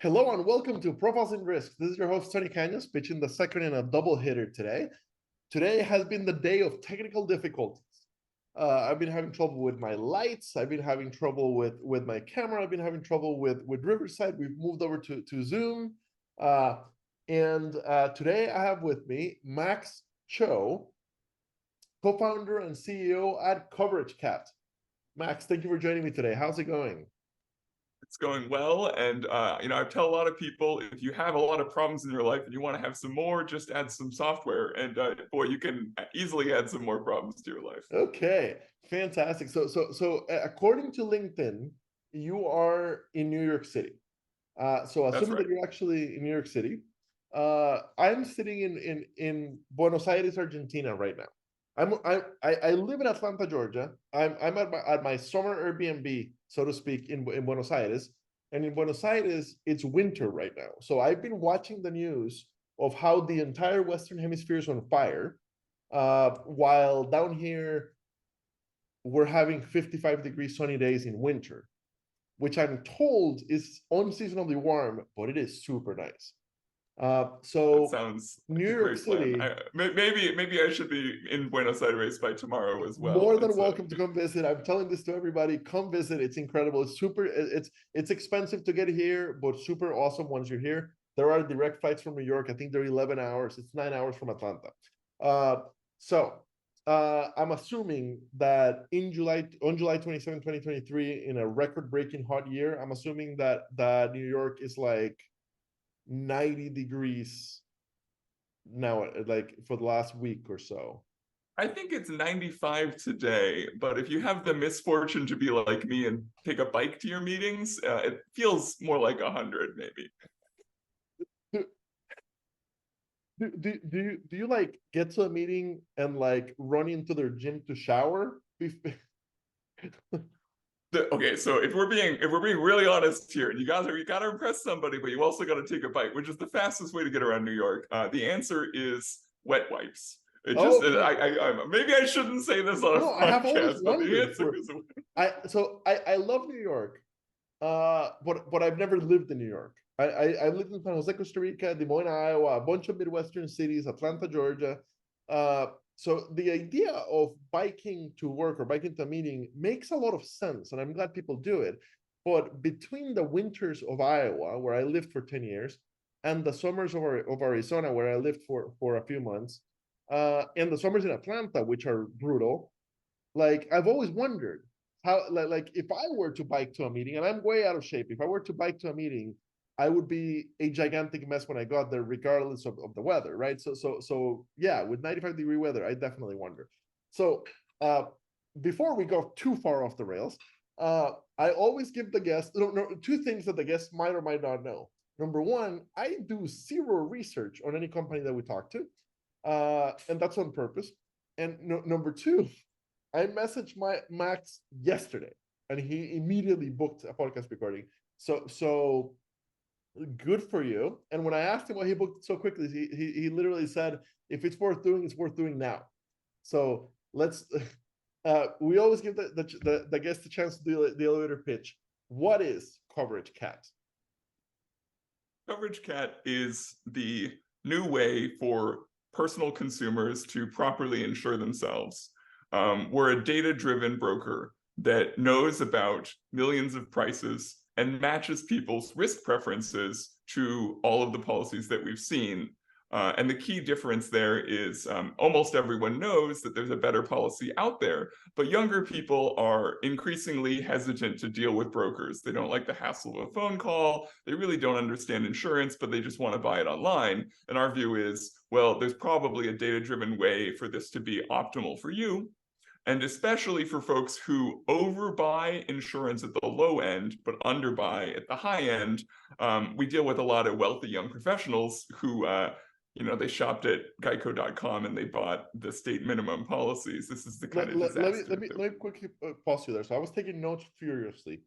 Hello and welcome to Profiles in Risk. This is your host, Tony Cañas, pitching the second in a double hitter today. Today has been the day of technical difficulties. I've been having trouble with my lights. I've been having trouble with my camera. I've been having trouble with Riverside. We've moved over to Zoom. Today I have with me Max Cho, co-founder and CEO at Coverage Cat. Max, thank you for joining me today. How's it going? It's going well, and I tell a lot of people, if you have a lot of problems in your life and you want to have some more, just add some software, and boy, you can easily add some more problems to your life. Okay, fantastic. So according to LinkedIn, you are in New York City. So That's assuming right. that you're actually in New York City, I'm sitting in Buenos Aires, Argentina right now. I live in Atlanta, Georgia. I'm at my summer Airbnb, so to speak, in Buenos Aires. And in Buenos Aires, it's winter right now. So I've been watching the news of how the entire Western Hemisphere is on fire, while down here we're having 55-degree sunny days in winter, which I'm told is unseasonably warm, but it is super nice. That So sounds New like a York great plan. City, Maybe I should be in Buenos Aires by tomorrow as well. more than welcome to come visit. I'm telling this to everybody. Come visit. It's incredible. It's super. It's expensive to get here, but super awesome once you're here. There are direct flights from New York. I think they're 11 hours. It's 9 hours from Atlanta. I'm assuming that on July 27, 2023, in a record-breaking hot year, I'm assuming that New York is like 90 degrees now, like for the last week or so. I think it's 95 today, but if you have the misfortune to be like me and take a bike to your meetings, it feels more like 100 maybe. Do you like get to a meeting and like run into their gym to shower? Okay, so if we're being really honest here, you gotta impress somebody, but you also gotta take a bite, which is the fastest way to get around New York. The answer is wet wipes. It just Okay. maybe I shouldn't say this on a No, I have always podcast, but the wondered answer is I love New York, but I've never lived in New York. I lived in San Jose, Costa Rica, Des Moines, Iowa, a bunch of Midwestern cities, Atlanta, Georgia. So the idea of biking to work or biking to a meeting makes a lot of sense, and I'm glad people do it. But between the winters of Iowa, where I lived for 10 years, and the summers of Arizona, where I lived for a few months, and the summers in Atlanta, which are brutal, like I've always wondered how, like if I were to bike to a meeting, and I'm way out of shape, if I were to bike to a meeting, I would be a gigantic mess when I got there, regardless of the weather, right? So yeah, with 95-degree weather, I definitely wonder. So before we go too far off the rails, I always give the guests two things that the guests might or might not know. Number one, I do zero research on any company that we talk to, and that's on purpose. And number two, I messaged my Max yesterday, and he immediately booked a podcast recording. So good for you. And when I asked him why he booked it so quickly, he literally said, "If it's worth doing, it's worth doing now." So let's. We always give the guest the chance to do the elevator pitch. What is Coverage Cat? Coverage Cat is the new way for personal consumers to properly insure themselves. We're a data-driven broker that knows about millions of prices and matches people's risk preferences to all of the policies that we've seen. And the key difference there is almost everyone knows that there's a better policy out there, but younger people are increasingly hesitant to deal with brokers. They don't like the hassle of a phone call. They really don't understand insurance, but they just want to buy it online. And our view is, well, there's probably a data-driven way for this to be optimal for you. And especially for folks who overbuy insurance at the low end, but underbuy at the high end. We deal with a lot of wealthy young professionals who they shopped at Geico.com and they bought the state minimum policies. This is the kind of disaster. Let me quickly pause you there. So I was taking notes furiously,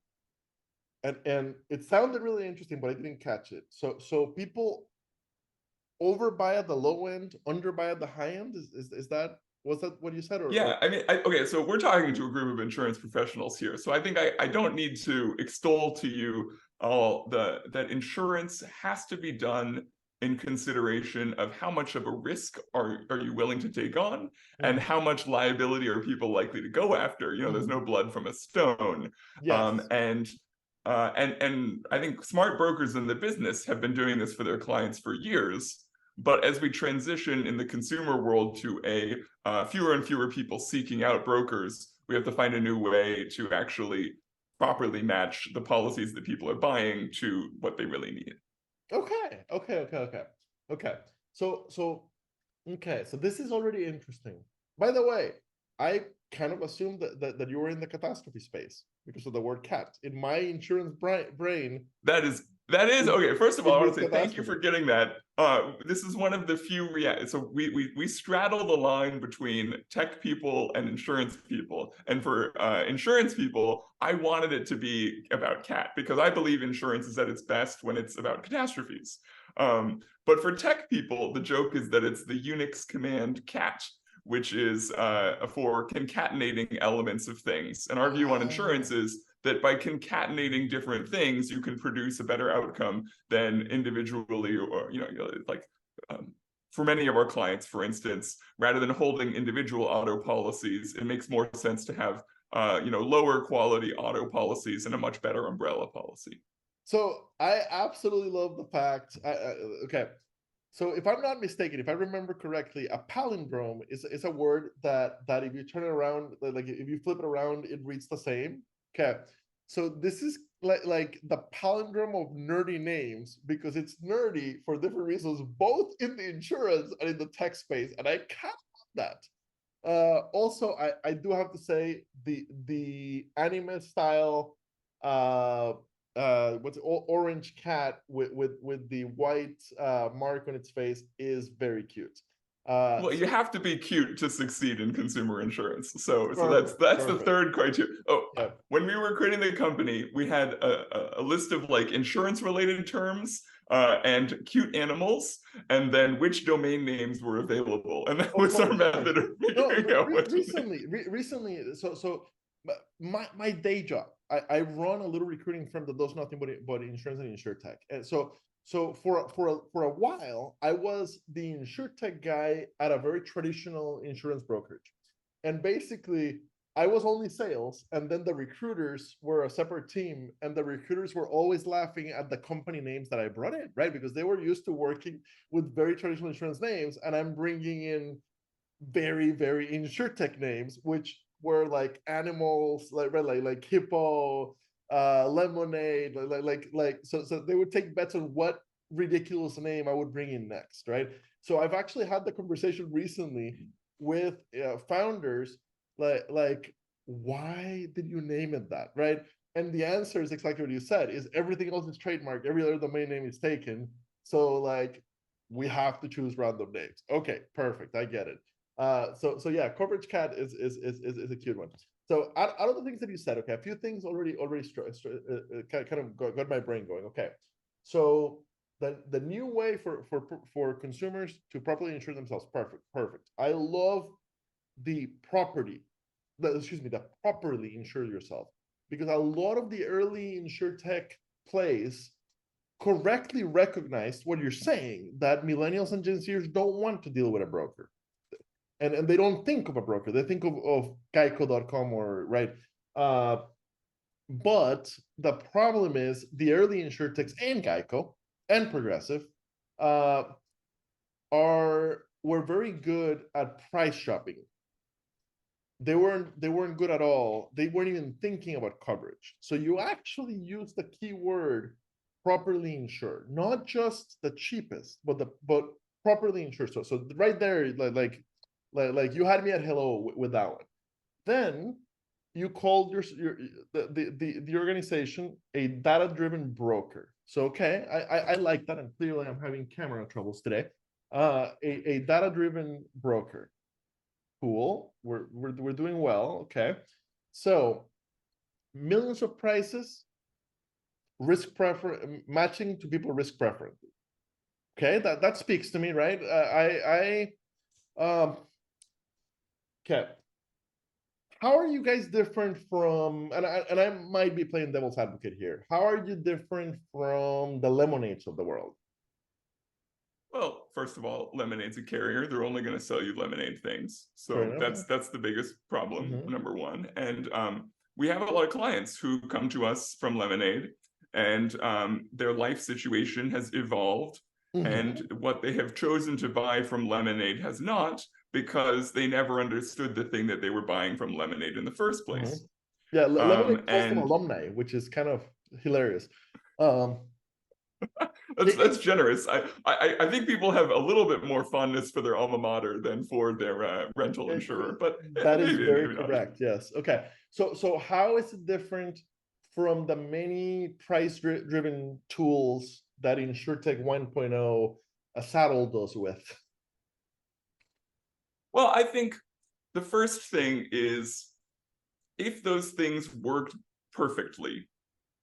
and it sounded really interesting, but I didn't catch it. So people overbuy at the low end, underbuy at the high end. Is that, was that what you said? Yeah, I mean, okay, so we're talking to a group of insurance professionals here. So I think I don't need to extol to you that insurance has to be done in consideration of how much of a risk are you willing to take on, and how much liability are people likely to go after. There's no blood from a stone. Yes. And I think smart brokers in the business have been doing this for their clients for years. But as we transition in the consumer world to fewer and fewer people seeking out brokers, we have to find a new way to actually properly match the policies that people are buying to what they really need. Okay. So this is already interesting. By the way, I kind of assumed that you were in the catastrophe space because of the word cat. In my insurance brain, That is okay. First of all, it I want means to say thank you for catastrophe. getting that. This is one of the few so we straddle the line between tech people and insurance people. And for insurance people, I wanted it to be about cat because I believe insurance is at its best when it's about catastrophes. But for tech people, the joke is that it's the Unix command cat, which is for concatenating elements of things. And our view on insurance is that by concatenating different things, you can produce a better outcome than individually, or like for many of our clients, for instance, rather than holding individual auto policies, it makes more sense to have lower quality auto policies and a much better umbrella policy. So I absolutely love the fact. Okay, so if I'm not mistaken, if I remember correctly, a palindrome is a word that if you turn it around, like if you flip it around, it reads the same. Okay, so this is like the palindrome of nerdy names because it's nerdy for different reasons, both in the insurance and in the tech space, and I can't love that. Also, I do have to say the anime style what's orange cat with the white mark on its face is very cute. Well, you So have to be cute to succeed in consumer insurance. So that's the perfect. third criteria. Oh, Yeah. when we were creating the company, we had a list of like insurance related terms and cute animals, and then which domain names were available, and that was our Of course. method of No, figuring out what to name. recently, so my day job, I run a little recruiting firm that does nothing but insurance and insurtech, and so for a while, I was the insurtech guy at a very traditional insurance brokerage, and basically I was only sales, and then the recruiters were a separate team, and the recruiters were always laughing at the company names that I brought in, right? Because they were used to working with very traditional insurance names, and I'm bringing in very insurtech names, which were like animals, like hippo, lemonade, so they would take bets on what ridiculous name I would bring in next, right? So I've actually had the conversation recently with founders, like why did you name it that, right? And the answer is exactly what you said: is everything else is trademarked, every other domain name is taken, so like we have to choose random names. Okay, perfect, I get it. So yeah, coverage cat is a cute one. So out of the things that you said, okay, a few things already kind of got my brain going. Okay, so the new way for consumers to properly insure themselves, perfect. I love the the properly insure yourself, because a lot of the early insure tech plays correctly recognized what you're saying, that millennials and Gen Zers don't want to deal with a broker, and they don't think of a broker, they think of geico.com, or right. But the problem is the early insurtechs and Geico and Progressive uh, were very good at price shopping. They weren't good at all. They weren't even thinking about coverage. So you actually use the keyword properly insured, not just the cheapest, but properly insured. So right there, like you had me at hello with that one. Then you called the organization a data-driven broker. So okay, I like that, and clearly I'm having camera troubles today. A data-driven broker. Cool. We're doing well. Okay. So millions of prices, risk prefer matching to people risk preferences. Okay, that speaks to me, right? Um, okay. how are you guys different from, and I might be playing devil's advocate here. How are you different from the Lemonades of the world? Well, first of all, Lemonade's a carrier. They're only going to sell you lemonade things. Fair So enough. that's the biggest problem, Mm-hmm. number one. And we have a lot of clients who come to us from Lemonade, and their life situation has evolved. Mm-hmm. And what they have chosen to buy from Lemonade has not, because they never understood the thing that they were buying from Lemonade in the first Mm-hmm. place. Yeah, Lemonade calls them And alumni, which is kind of hilarious. Um, that's it, generous. I think people have a little bit more fondness for their alma mater than for their rental insurer, but that is maybe very maybe not. correct. Yes. Okay. So how is it different from the many price-driven tools that InsurTech 1.0 saddled us with? Well, I think the first thing is, if those things worked perfectly,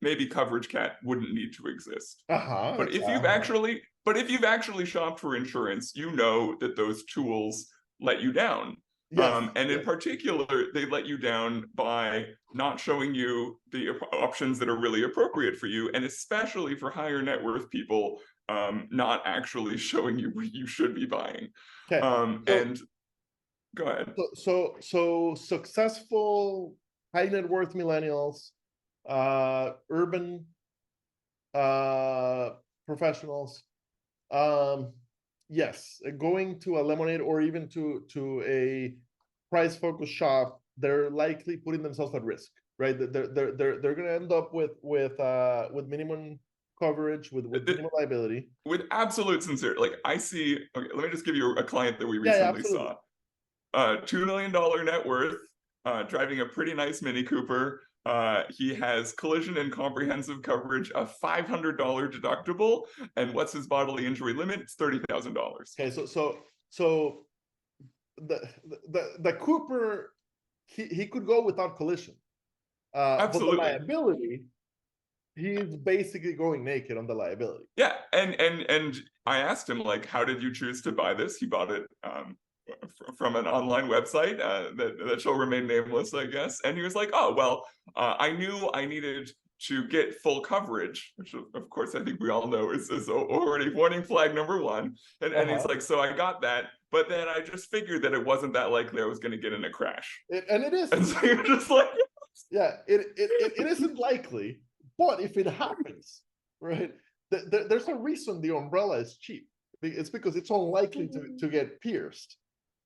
maybe Coverage Cat wouldn't need to exist. Uh-huh. But if you've actually shopped for insurance, you know that those tools let you down. Yes. And in Yes. particular, they let you down by not showing you the options that are really appropriate for you, and especially for higher net worth people, not actually showing you what you should be buying. Okay. So And go ahead. so successful high net worth millennials, urban uh professionals, um yes, going to a Lemonade or even to a price focused shop, they're likely putting themselves at risk, right? They're going to end up with minimum coverage, with minimum liability. With absolute sincerity, like I see, okay, let me just give you a client that we Yeah, yeah, recently absolutely. saw. $2 million net worth, driving a pretty nice Mini Cooper. He has collision and comprehensive coverage, a $500 deductible, and what's his bodily injury limit? It's $30,000. Okay, so the Cooper, he could go without collision, but the Absolutely. liability, he's basically going naked on the liability. Yeah, and I asked him, like, how did you choose to buy this? He bought it from an online website that shall remain nameless, I guess. And he was like, "Oh well, I knew I needed to get full coverage," which of course I think we all know is already warning flag number one. And he's Uh-huh. like, "So I got that, but then I just figured that it wasn't that likely I was going to get in a crash." And it And isn't. so you're just like, Yeah, it isn't likely, but if it happens, right, there's a reason the umbrella is cheap. It's because it's unlikely to get pierced.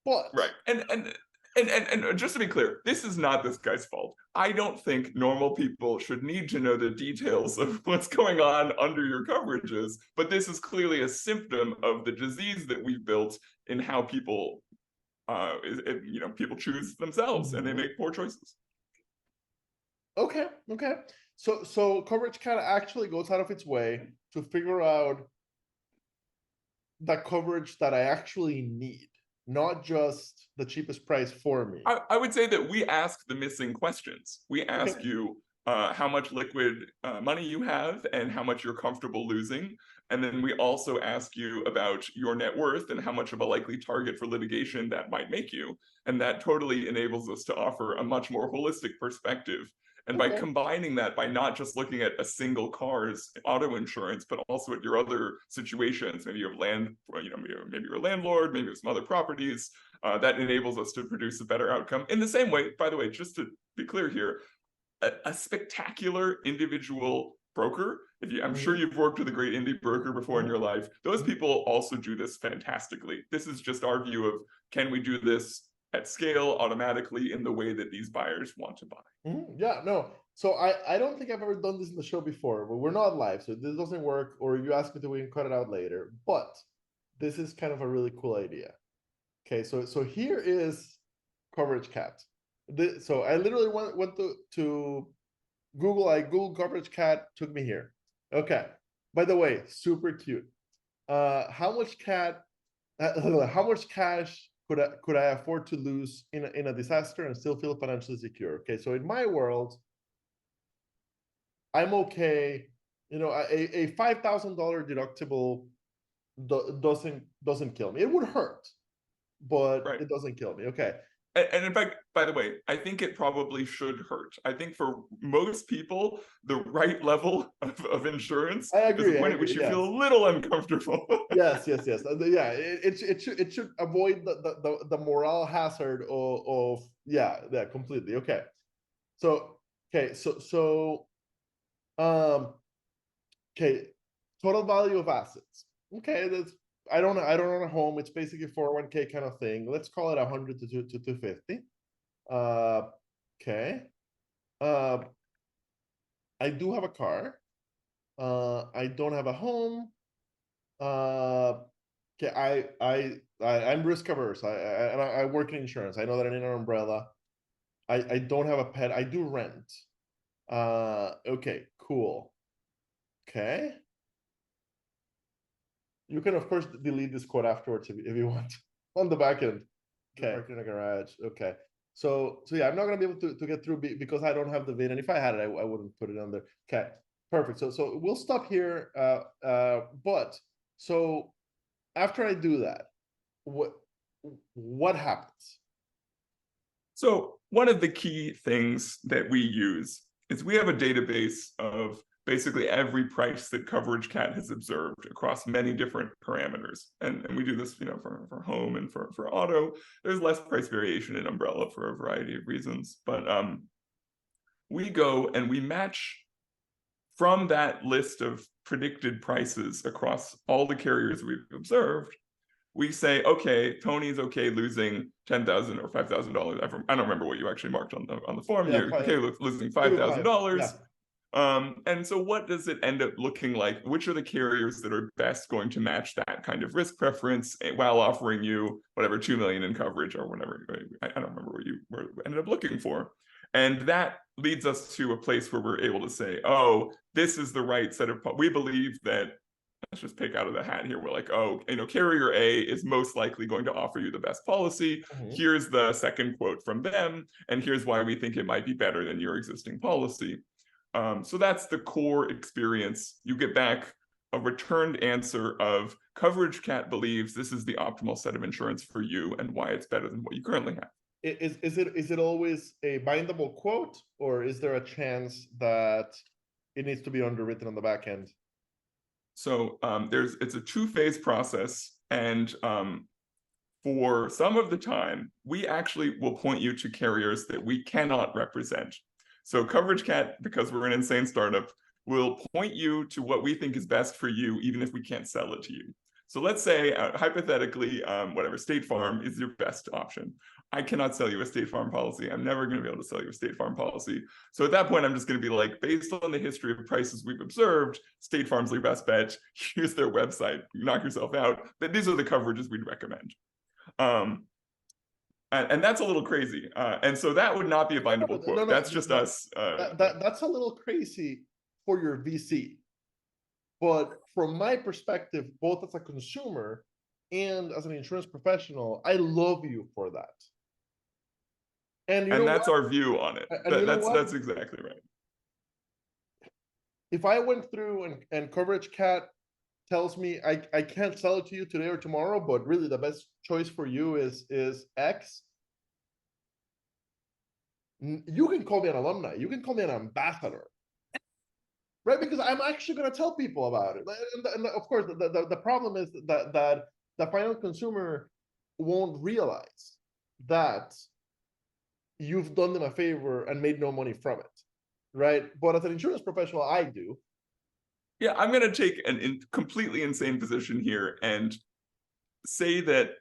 But right. And just to be clear, this is not this guy's fault. I don't think normal people should need to know the details of what's going on under your coverages, but this is clearly a symptom of the disease that we've built in how people, people choose themselves and they Mhm. make poor choices. Okay, okay. So coverage kind of actually goes out of its way to figure out the coverage that I actually need, not just the cheapest price for me. I would say that we ask the missing questions. We Okay. ask you how much liquid money you have and how much you're comfortable losing. And then we also ask you about your net worth and how much of a likely target for litigation that might make you. And that totally enables us to offer a much more holistic perspective. And by Okay. combining that, by not just looking at a single car's auto insurance, but also at your other situations, maybe you have land, maybe you're a landlord, maybe you have some other properties, that enables us to produce a better outcome. In the same way, by the way, just to be clear here, a spectacular individual broker, I'm sure Mhm. you've worked with a great indie broker before in Mhm. your life, those Mhm. people also do this fantastically. This is just our view of, can we do this at scale automatically in the way that these buyers want to buy? Yeah, no. So I don't think I've ever done this in the show before, but we're not live, so this doesn't work. Or you ask me to, we can cut it out later. But this is kind of a really cool idea. Okay, so here is Coverage Cat. So I literally went to Google. I Googled Coverage Cat, took me here. Okay. By the way, super cute. How much cat? How much cash could I afford to lose in a disaster and still feel financially secure? Okay, so in my world, I'm okay. A $5,000 deductible doesn't kill me. It would hurt, but Right. it doesn't kill me. Okay. And in fact, by the way, I think it probably should hurt. I think for most people, the right level of insurance I is agree. I one at agree. which you feel Yes. a little uncomfortable. Yes. Yes. Yes. Yeah. It should avoid the moral hazard of yeah, yeah, completely. Okay. So okay. Um okay. Total value of assets. Okay. That's I don't own a home. It's basically 401k kind of thing. Let's call it 100 to 250. Uh, okay. Uh, I do have a car. I don't have a home. Uh, okay. I'm risk averse. I work in insurance. I know that I need an umbrella. I don't have a pet. I do rent. Okay. Cool. Okay. You can of course delete this quote afterwards if you want on the back end. Okay. Parked in a garage. Okay. So yeah, I'm not gonna be able to get through because I don't have the VIN, and if I had it, I wouldn't put it on there. Okay, perfect. So we'll stop here. But so after I do that, what what happens? So one of the key things that we use is we have a database of basically every price that Coverage Cat has observed across many different parameters. And we do this, for home and for auto. There's less price variation in umbrella for a variety of reasons. But we go and we match from that list of predicted prices across all the carriers we've observed. We say, okay, Tony's okay losing $10,000 or $5,000. I don't remember what you actually marked on the form. Yeah, You're okay losing 2 to 5. Yeah. $5,000. And so what does it end up looking like? Which are the carriers that are best going to match that kind of risk preference while offering you whatever 2 million in coverage or whatever? I don't remember what you ended up looking for. And that leads us to a place where we're able to say, oh, this is the right set of, we believe that, let's just pick out of the hat here. We're like, oh, carrier A is most likely going to offer you the best policy. Mhm. Here's the second quote from them, and here's why we think it might be better than your existing policy. So that's the core experience. You get back a returned answer of Coverage Cat believes this is the optimal set of insurance for you and why it's better than what you currently have. Is it always a bindable quote, or is there a chance that it needs to be underwritten on the back end? So it's a two-phase process, and for some of the time, we actually will point you to carriers that we cannot represent. So Coverage Cat, because we're an insane startup, will point you to what we think is best for you, even if we can't sell it to you. So let's say, hypothetically, State Farm is your best option. I cannot sell you a State Farm policy. I'm never going to be able to sell you a State Farm policy. So at that point, I'm just going to be like, based on the history of prices we've observed, State Farm's your best bet. Here's their website. Knock yourself out. But these are the coverages we'd recommend. And that's a little crazy. And so that would not be a bindable quote. That's just us. That's a little crazy for your VC. But from my perspective, both as a consumer and as an insurance professional, I love you for that. And that's our view on it. That's exactly right. If I went through and Coverage Cat tells me I can't sell it to you today or tomorrow, but really the best choice for you is X, you can call me an alumni. You can call me an ambassador. Right? Because I'm actually going to tell people about it. And of course, the problem is that the final consumer won't realize that you've done them a favor and made no money from it. Right? But as an insurance professional, I do. Yeah, I'm going to take a completely insane position here and say that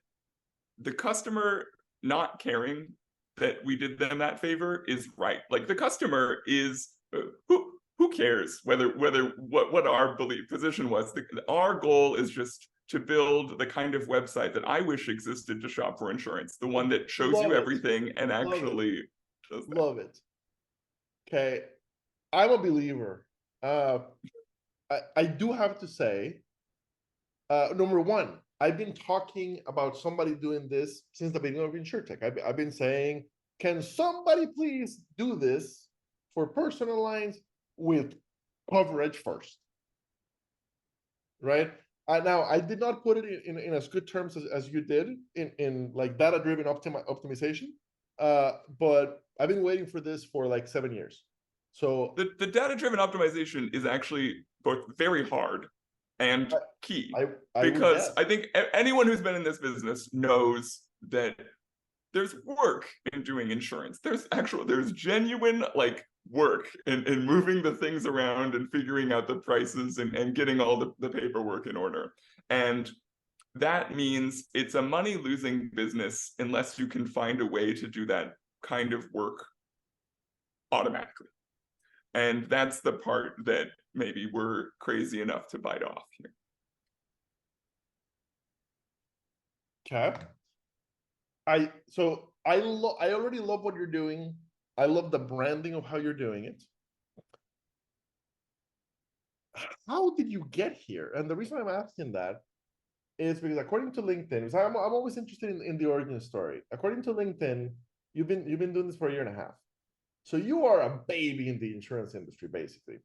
the customer not caring that we did them that favor is right. Like the customer is who cares whether what our belief position was. Our goal is just to build the kind of website that I wish existed to shop for insurance, the one that shows you everything and actually does that. Love it. Okay, I'm a believer. I do have to say, number one, I've been talking about somebody doing this since the beginning of InsurTech. I've been saying, can somebody please do this for personal lines with coverage first? Right? Now, I did not put it in as good terms as you did in like data-driven optimization. But I've been waiting for this for like 7 years. So The data-driven optimization is actually both very hard and key, I would because guess. I think anyone who's been in this business knows that there's work in doing insurance. There's genuine like work in moving the things around and figuring out the prices and getting all the paperwork in order. And that means it's a money losing business unless you can find a way to do that kind of work automatically. And that's the part that maybe we're crazy enough to bite off here. Okay. I already love what you're doing. I love the branding of how you're doing it. How did you get here? And the reason I'm asking that is because according to LinkedIn, because I'm always interested in the origin story. According to LinkedIn, you've been doing this for a year and a half. So you are a baby in the insurance industry, basically.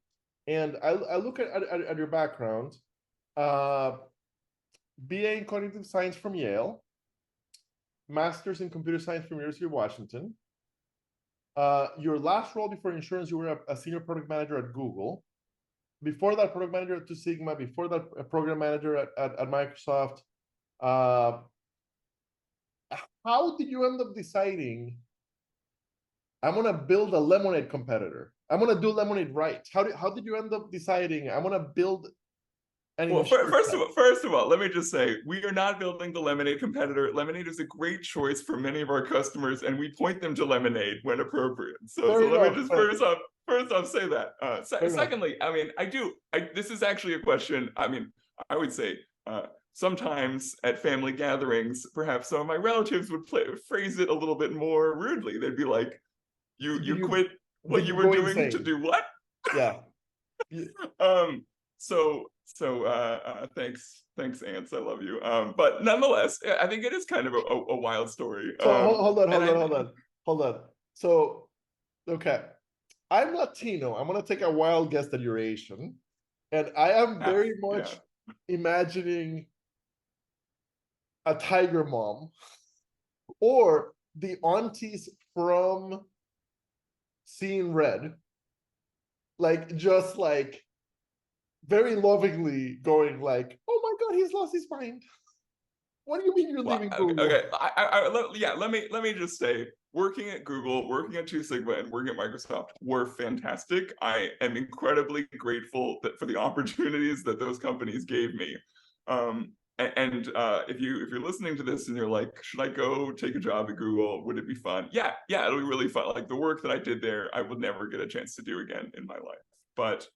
And I look at your background, BA in cognitive science from Yale, master's in computer science from University of Washington. Your last role before insurance, you were a senior product manager at Google. Before that, product manager at Two Sigma. Before that, a program manager at Microsoft. How did you end up deciding, I'm gonna build a lemonade competitor? I'm gonna do lemonade right. How did you end up deciding I'm gonna build an Well, insurtech? first of all, let me just say, we are not building the Lemonade competitor. Lemonade is a great choice for many of our customers, and we point them to Lemonade when appropriate. So Fair let me enough. just first off say that. Fair enough. Secondly, I mean, this is actually a question. I mean, I would say sometimes at family gatherings, perhaps some of my relatives would phrase it a little bit more rudely. They'd be like, you quit what Did you you were go doing to insane? do what? Yeah. So thanks Ants, I love you. But nonetheless, I think it is kind of a wild story. So hold on, And hold on. So okay, I'm Latino. I'm gonna take a wild guess that you're Asian, and I am half, very yeah. much imagining a tiger mom or the aunties from Seeing Red, like just like very lovingly going like, "Oh my God, he's lost his mind. What do you mean you're Well, leaving okay. Google?" Yeah. Let me just say, working at Google, working at Two Sigma, and working at Microsoft were fantastic. I am incredibly grateful for the opportunities that those companies gave me. And if you're listening to this and you're like, should I go take a job at Google? Would it be fun? Yeah, it'll be really fun. Like the work that I did there, I would never get a chance to do again in my life. But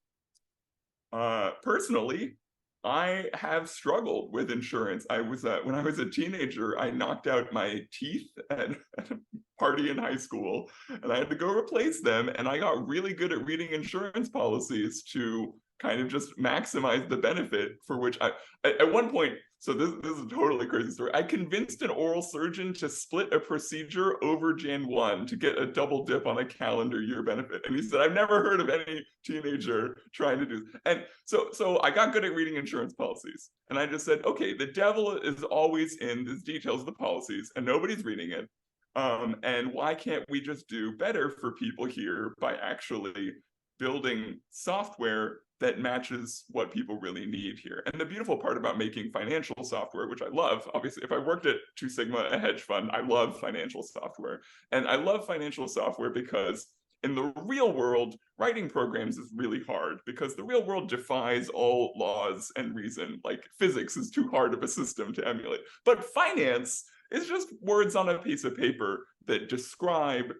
personally, I have struggled with insurance. I was when I was a teenager, I knocked out my teeth at a party in high school, and I had to go replace them. And I got really good at reading insurance policies to kind of just maximize the benefit for which at one point. So this is a totally crazy story. I convinced an oral surgeon to split a procedure over Jan 1 to get a double dip on a calendar year benefit. And he said, I've never heard of any teenager trying to do this. And so I got good at reading insurance policies. And I just said, okay, the devil is always in the details of the policies and nobody's reading it. And why can't we just do better for people here by actually building software that matches what people really need here? And the beautiful part about making financial software, which I love, obviously, if I worked at Two Sigma, a hedge fund, I love financial software. And I love financial software because in the real world, writing programs is really hard because the real world defies all laws and reason. Like physics is too hard of a system to emulate. But finance is just words on a piece of paper that describe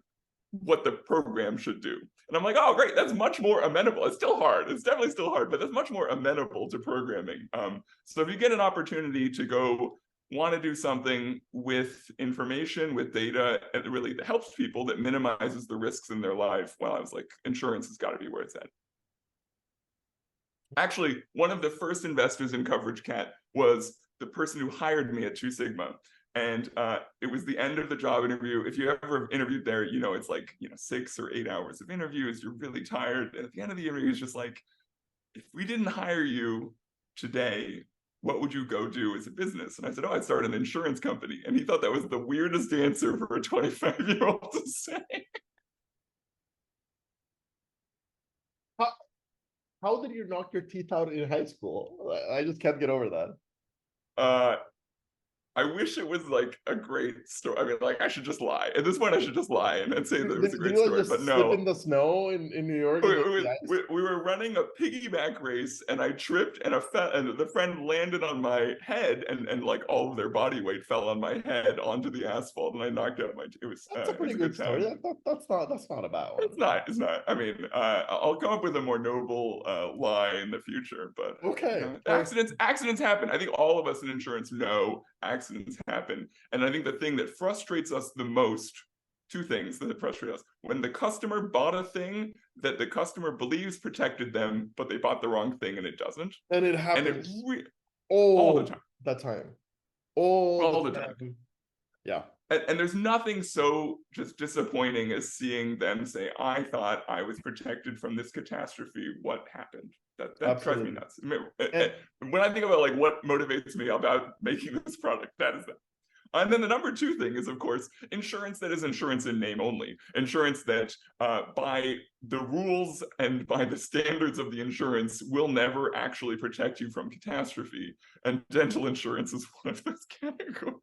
what the program should do. And I'm like, oh, great, that's much more amenable. It's still hard. It's definitely still hard, but that's much more amenable to programming. So if you get an opportunity to go want to do something with information, with data, and it really helps people, that minimizes the risks in their life, well, I was like, insurance has got to be where it's at. Actually, one of the first investors in Coverage Cat was the person who hired me at Two Sigma. And it was the end of the job interview. If you ever interviewed there, you know, it's like, 6 or 8 hours of interviews. You're really tired. And at the end of the interview, it's just like, if we didn't hire you today, what would you go do as a business? And I said, oh, I'd start an insurance company. And he thought that was the weirdest answer for a 25-year-old to say. How, how did you knock your teeth out in high school? I just can't get over that. Uh, I wish it was like a great story. I mean, like I should just lie. At this point, I should just lie and say that it was a Did great you like story. But just slip in no, the snow in New York and get the ice? we were running a piggyback race and I tripped and and the friend landed on my head and like all of their body weight fell on my head onto the asphalt and I knocked out my That's a it was pretty a good good story. time. That's not a bad one. It's not. I mean, I'll come up with a more noble lie in the future, but Okay. accidents happen. I think all of us in insurance know accidents happen. And I think the thing that frustrates us the most, two things that frustrate us: when the customer bought a thing that the customer believes protected them, but they bought the wrong thing and it doesn't. And it And it happens all the all time, the time. All all the the time. time. Yeah. And there's nothing so just disappointing as seeing them say, I thought I was protected from this catastrophe. What happened? That drives me Absolutely. nuts. I mean, And when I think about like what motivates me about making this product, that is that. And then the number two thing is, of course, insurance that is insurance in name only. Insurance that, by the rules and by the standards of the insurance, will never actually protect you from catastrophe. And dental insurance is one of those categories.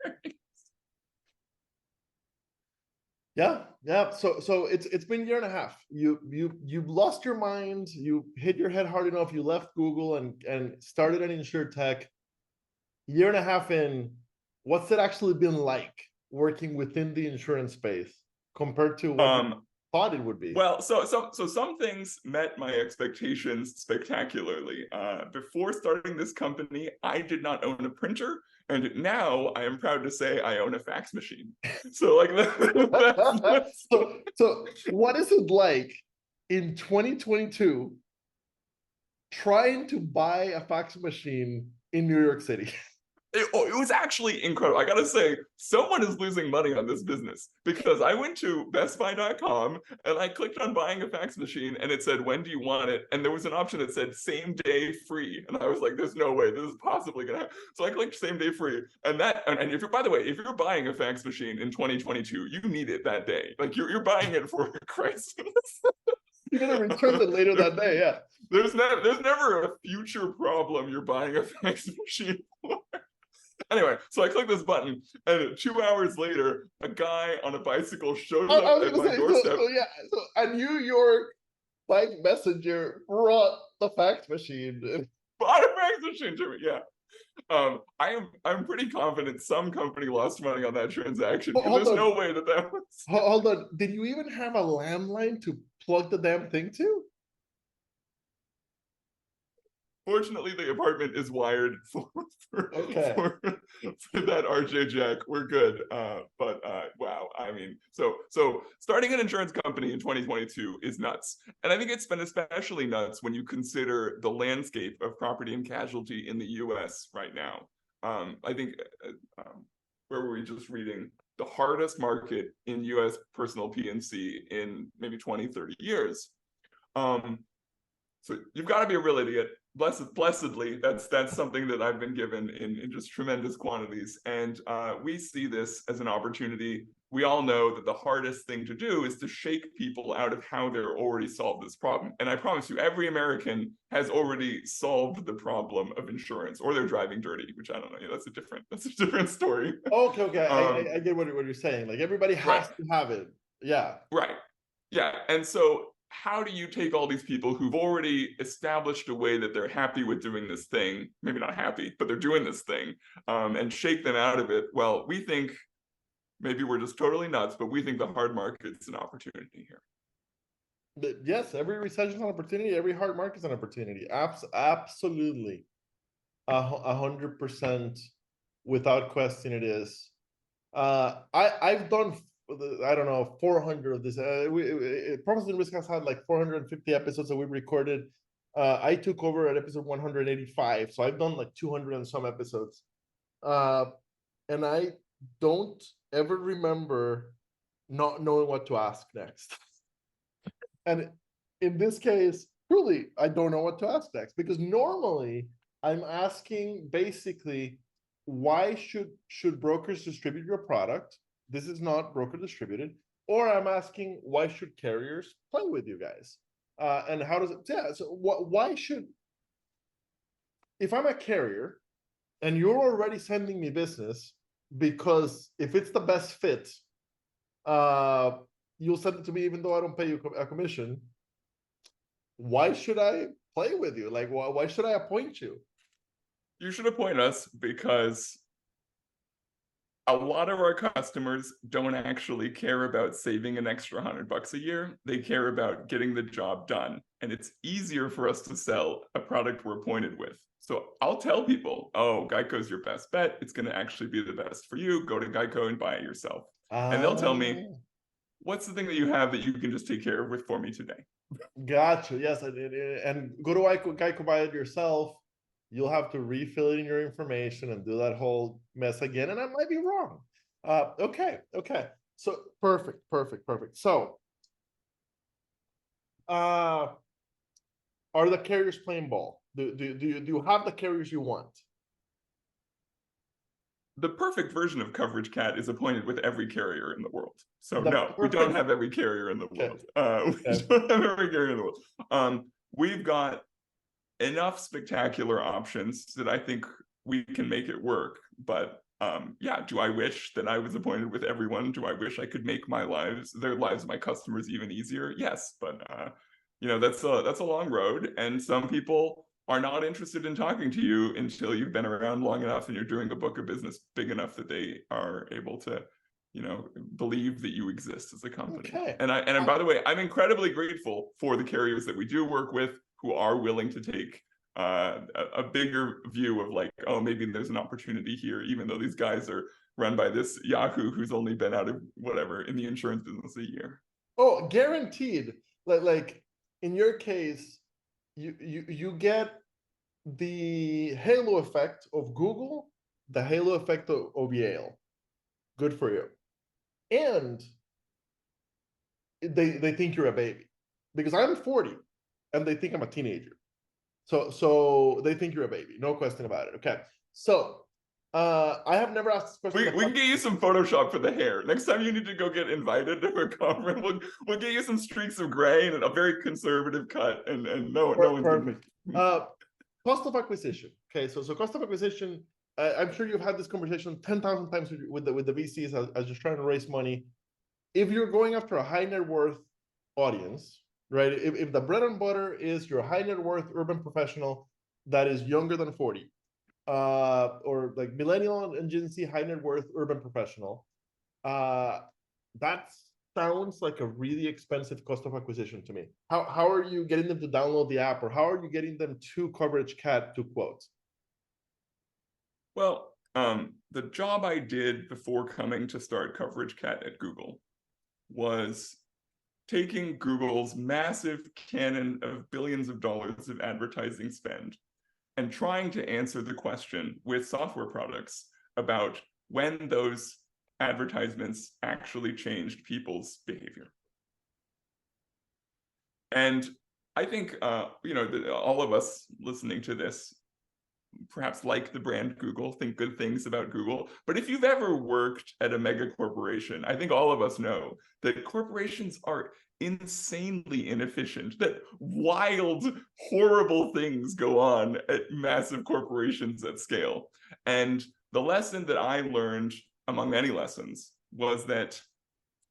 yeah. So it's been a year and a half. You've lost your mind. You hit your head hard enough. You left Google and started an insurtech. Year and a half in, what's it actually been like working within the insurance space compared to what you thought it would be? Well, so some things met my expectations spectacularly. Before starting this company, I did not own a printer, and now I am proud to say I own a fax machine. So like So what is it like in 2022 trying to buy a fax machine in New York City? It was actually incredible. I gotta say, someone is losing money on this business because I went to bestbuy.com and I clicked on buying a fax machine and it said, when do you want it? And there was an option that said same day free. And I was like, there's no way this is possibly gonna happen. So I clicked same day free. And if you're, by the way, if you're buying a fax machine in 2022, you need it that day. Like you're buying it for a crisis. You're gonna return it later that day, yeah. There's never a future problem you're buying a fax machine for. Anyway, so I click this button, and 2 hours later, a guy on a bicycle shows up at my doorstep. So a New York bike messenger brought the fax machine. Bought a fax machine to me, yeah. I'm pretty confident some company lost money on that transaction because there's no way that was. Hold on, did you even have a landline to plug the damn thing to? Fortunately, the apartment is wired for that RJ jack. We're good. But wow, I mean, so starting an insurance company in 2022 is nuts. And I think it's been especially nuts when you consider the landscape of property and casualty in the US right now. I think, where were we just reading? The hardest market in US personal P&C in maybe 20, 30 years. So you've got to be a real idiot. Blessedly, that's something that I've been given in just tremendous quantities. And we see this as an opportunity. We all know that the hardest thing to do is to shake people out of how they're already solved this problem. And I promise you, every American has already solved the problem of insurance, or they're driving dirty, which I don't know. Yeah, that's a different story. Okay. I get what you're saying. Like everybody has to have it. Yeah. Right. Yeah. And so how do you take all these people who've already established a way that they're happy with doing this thing, maybe not happy, but they're doing this thing, and shake them out of it? Well, we think maybe we're just totally nuts, but we think the hard market's an opportunity here. But yes, every recession is an opportunity. Every hard market is an opportunity. Absolutely. 100% without question it is. I've done, I don't know, 400 of this. Profits and Risk has had like 450 episodes that we recorded. I took over at episode 185, so I've done like 200 and some episodes. And I don't ever remember not knowing what to ask next. And in this case, truly, I don't know what to ask next, because normally I'm asking basically, why should brokers distribute your product? This is not broker distributed. Or I'm asking, why should carriers play with you guys? And how does it? Yeah. So why should, if I'm a carrier and you're already sending me business because if it's the best fit, uh, you'll send it to me even though I don't pay you a commission. Why should I play with you? Like, why should I appoint you? You should appoint us because a lot of our customers don't actually care about saving an extra $100 a year. They care about getting the job done. And it's easier for us to sell a product we're appointed with. So I'll tell people, oh, Geico's your best bet. It's going to actually be the best for you. Go to Geico and buy it yourself. And they'll tell me, what's the thing that you have that you can just take care of with for me today? Gotcha. Yes, and go to Geico, buy it yourself. You'll have to refill in your information and do that whole mess again, and I might be wrong. Okay. So perfect. So, are the carriers playing ball? Do you have the carriers you want? The perfect version of Coverage Cat is appointed with every carrier in the world. So The no, we don't perfect. have every carrier in the Okay. world. We don't have every carrier in the world. We've got enough spectacular options that I think we can make it work. But yeah, do I wish that I was appointed with everyone? Do I wish I could make their lives of my customers even easier? Yes, but you know, that's a long road, and some people are not interested in talking to you until you've been around long enough and you're doing a book of business big enough that they are able to, you know, believe that you exist as a company. Okay. And by the way, I'm incredibly grateful for the carriers that we do work with who are willing to take a bigger view of like, oh, maybe there's an opportunity here, even though these guys are run by this Yahoo who's only been out of whatever in the insurance business a year. Oh, guaranteed. Like in your case, you get the halo effect of Google, the halo effect of Yale. Good for you. And they think you're a baby because I'm 40 and they think I'm a teenager. So they think you're a baby, no question about it. Okay. So I have never asked this question. We can get you some Photoshop for the hair. Next time you need to go get invited to a conference, we'll get you some streaks of gray and a very conservative cut, and no one's perfect. Cost of acquisition. Okay, so cost of acquisition. I'm sure you've had this conversation 10,000 times with the VCs as just trying to raise money. If you're going after a high net worth audience, right? If the bread and butter is your high net worth urban professional that is younger than 40, or like millennial and Gen Z high net worth urban professional, that sounds like a really expensive cost of acquisition to me. How are you getting them to download the app, or how are you getting them to Coverage Cat to quote? Well, the job I did before coming to start Coverage Cat at Google was taking Google's massive canon of billions of dollars of advertising spend and trying to answer the question with software products about when those advertisements actually changed people's behavior. And I think, you know, all of us listening to this perhaps like the brand Google, think good things about Google. But if you've ever worked at a mega corporation, I think all of us know that corporations are insanely inefficient, that wild, horrible things go on at massive corporations at scale. And the lesson that I learned, among many lessons, was that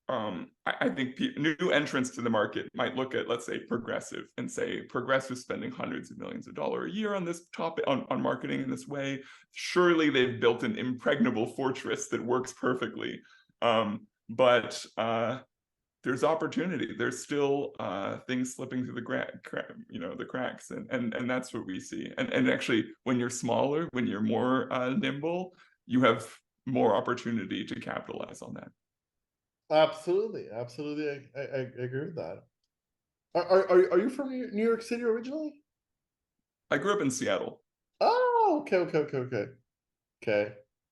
I think new entrants to the market might look at, let's say, Progressive and say, Progressive spending hundreds of millions of dollars a year on this topic, on marketing in this way. Surely they've built an impregnable fortress that works perfectly. But there's opportunity. There's still things slipping through the cracks, and that's what we see. And actually, when you're smaller, when you're more nimble, you have more opportunity to capitalize on that. Absolutely. I agree with that. Are you from New York City originally? I grew up in Seattle. Oh, okay.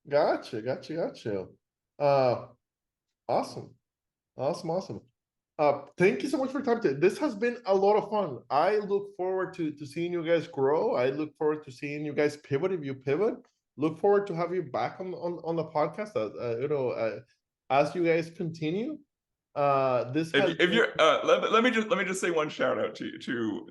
Gotcha. Awesome. Thank you so much for your time today. This has been a lot of fun. I look forward to seeing you guys grow. I look forward to seeing you guys pivot if you pivot. Look forward to have you back on the podcast. As you guys continue. This has If you're let me just say one shout out to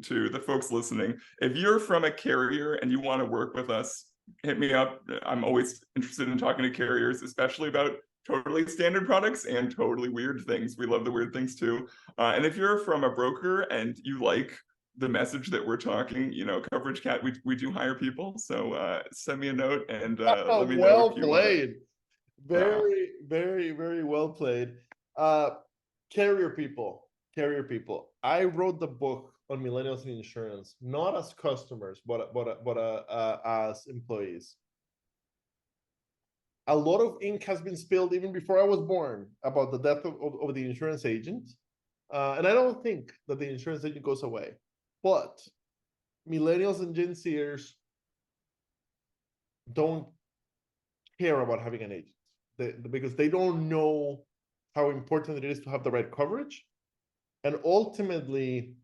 the folks listening. If you're from a carrier and you want to work with us, hit me up. I'm always interested in talking to carriers, especially about totally standard products and totally weird things. We love the weird things too. And if you're from a broker and you like the message that we're talking, Coverage Cat, we do hire people. So send me a note and let me know well if you want to. played. Very, very, very well played. Uh, carrier people. I wrote the book on millennials in insurance, not as customers, but as employees. A lot of ink has been spilled even before I was born about the death of the insurance agent. And I don't think that the insurance agent goes away. But millennials and Gen Zers don't care about having an agent because they don't know how important it is to have the right coverage. And ultimately,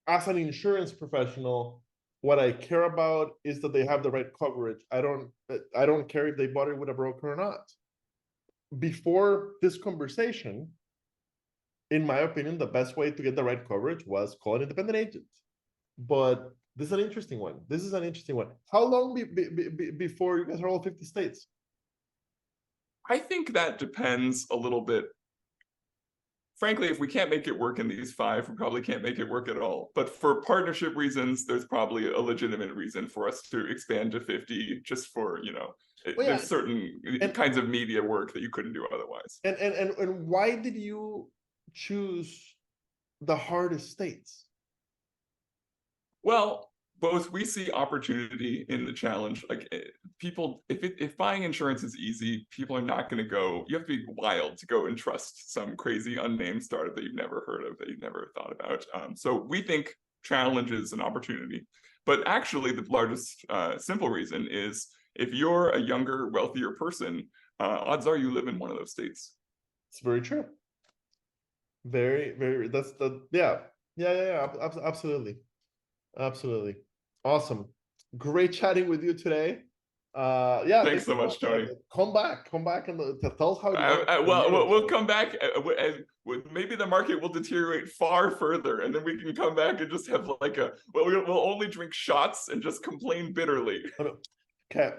as an insurance professional, what I care about is that they have the right coverage. I don't care if they bought it with a broker or not. Before this conversation, in my opinion, the best way to get the right coverage was call an independent agent. But this is an interesting one. How long before you guys are all 50 states? I think that depends a little bit. Frankly, if we can't make it work in these 5, we probably can't make it work at all. But for partnership reasons, there's probably a legitimate reason for us to expand to 50 just for, there's certain kinds of media work that you couldn't do otherwise. And why did you choose the hardest states? Well, both we see opportunity in the challenge. Like people, if buying insurance is easy, people are not going to go. You have to be wild to go and trust some crazy unnamed startup that you've never heard of, that you've never thought about. So we think challenge is an opportunity. But actually, the largest simple reason is if you're a younger, wealthier person, odds are you live in one of those states. It's very true. Very, very. Yeah. Absolutely. Awesome. Great chatting with you today. Yeah. Thanks so much, Tony. Come back and tell us how it goes. We'll come back. Maybe the market will deteriorate far further, and then we can come back and just have we'll only drink shots and just complain bitterly. Okay.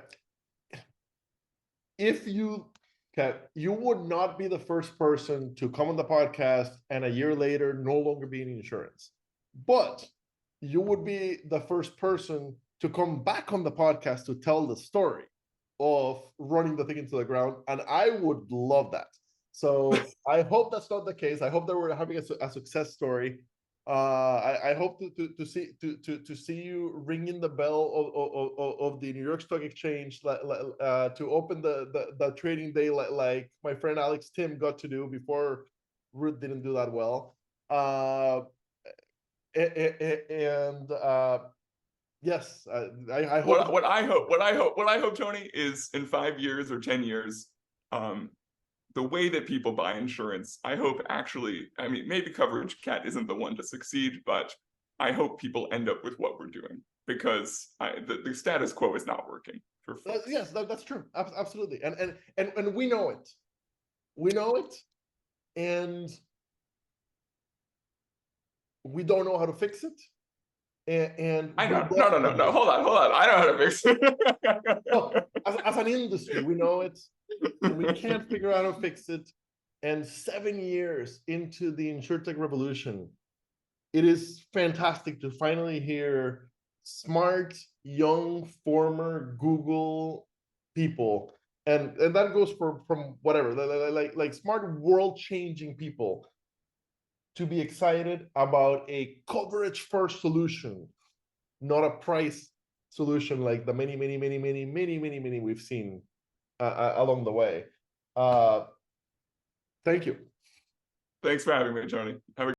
You would not be the first person to come on the podcast and a year later no longer be in insurance, but you would be the first person to come back on the podcast to tell the story of running the thing into the ground. And I would love that. So I hope that's not the case. I hope that we're having a success story. I hope to see you ringing the bell of the New York Stock Exchange to open the trading day like my friend Alex Tim got to do before Ruth didn't do that well. Yes, I hope. What I hope, Tony, is in 5 years or 10 years, the way that people buy insurance, I hope actually, maybe Coverage Cat isn't the one to succeed, but I hope people end up with what we're doing, because the status quo is not working for folks. Yes, that's true. Absolutely. And we know it. And we don't know how to fix it. And I know. No. Hold on. I know how to fix it. Well, as an industry, we know it, and we can't figure out how to fix it. And 7 years into the InsurTech revolution, it is fantastic to finally hear smart, young, former Google people, and that goes from whatever, like smart, world-changing people, to be excited about a coverage-first solution, not a price solution like the many we've seen along the way. Thank you. Thanks for having me, Tony. Have a